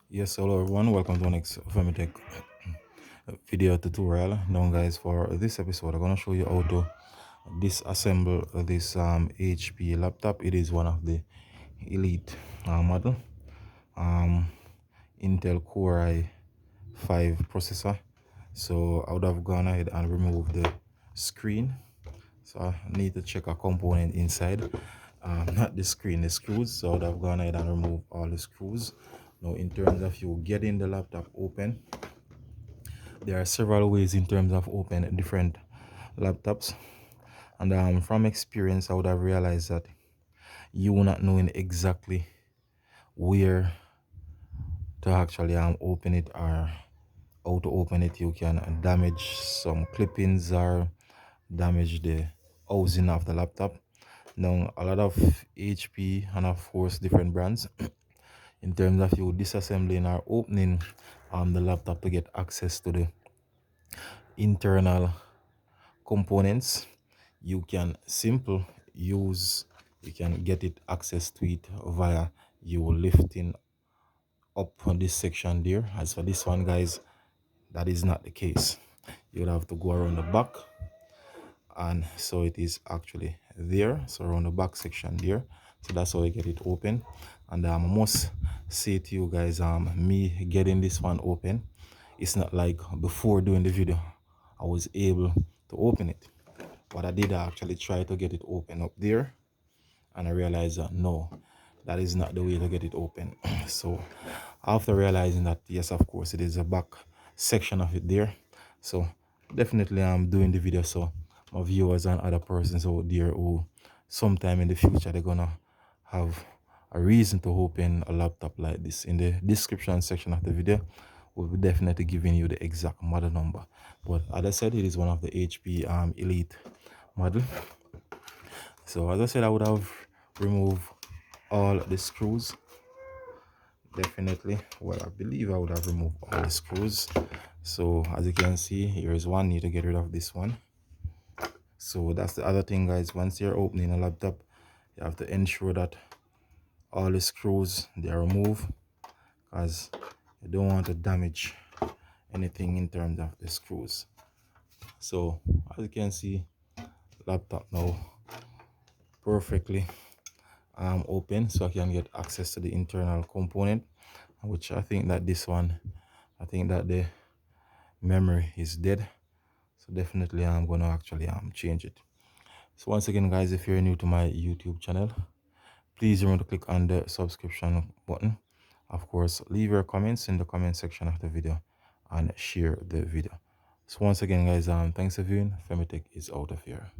Yes, hello everyone. Welcome to the next Femitech video tutorial. Now, guys, for this episode, I'm gonna show you how to disassemble this HP laptop. It is one of the Elite model, um, Intel Core i5 processor. So I would have gone ahead and removed the screen. So I need to check a component inside, not the screen, the screws. So I would have gone ahead and removed all the screws. Now, in terms of you getting the laptop open, there are several ways in terms of open different laptops, and from experience I would have realized that you not knowing exactly where to actually open it or how to open it, you can damage some clippings or damage the housing of the laptop. Now, a lot of HP and of course different brands, in terms of you disassembling or opening the laptop to get access to the internal components, you can simple use you can get it access to it via you lifting up on this section there. As for this one, guys, that is not the case. You'll have to go around the back, and so it is actually there. So around the back section there, so that's how I get it open. And I must say to you guys, me getting this one open, it's not like before doing the video I was able to open it. What I did, I actually tried to get it open up there, and I realized that no, that is not the way to get it open. So after realizing that, yes, of course, it is a back section of it there. So definitely I'm doing the video so my viewers and other persons out there who sometime in the future they're gonna have a reason to open a laptop like this, in the description section of the video we'll be definitely giving you the exact model number. But as I said, it is one of the HP Elite model. So as I said, I would have removed all the screws. Definitely, well, I believe I would have removed all the screws. So as you can see, here is one. Need to get rid of this one. So that's the other thing, guys. Once you're opening a laptop, you have to ensure that all the screws they are removed, because you don't want to damage anything in terms of the screws. So as you can see, laptop now perfectly open, so I can get access to the internal component, which I think that this one, I think that the memory is dead. So definitely I'm gonna actually change it. So once again, guys, if you're new to my YouTube channel, please remember to click on the subscription button. Of course, leave your comments in the comment section of the video and share the video. So once again, guys, thanks for viewing. Femitech is out of here.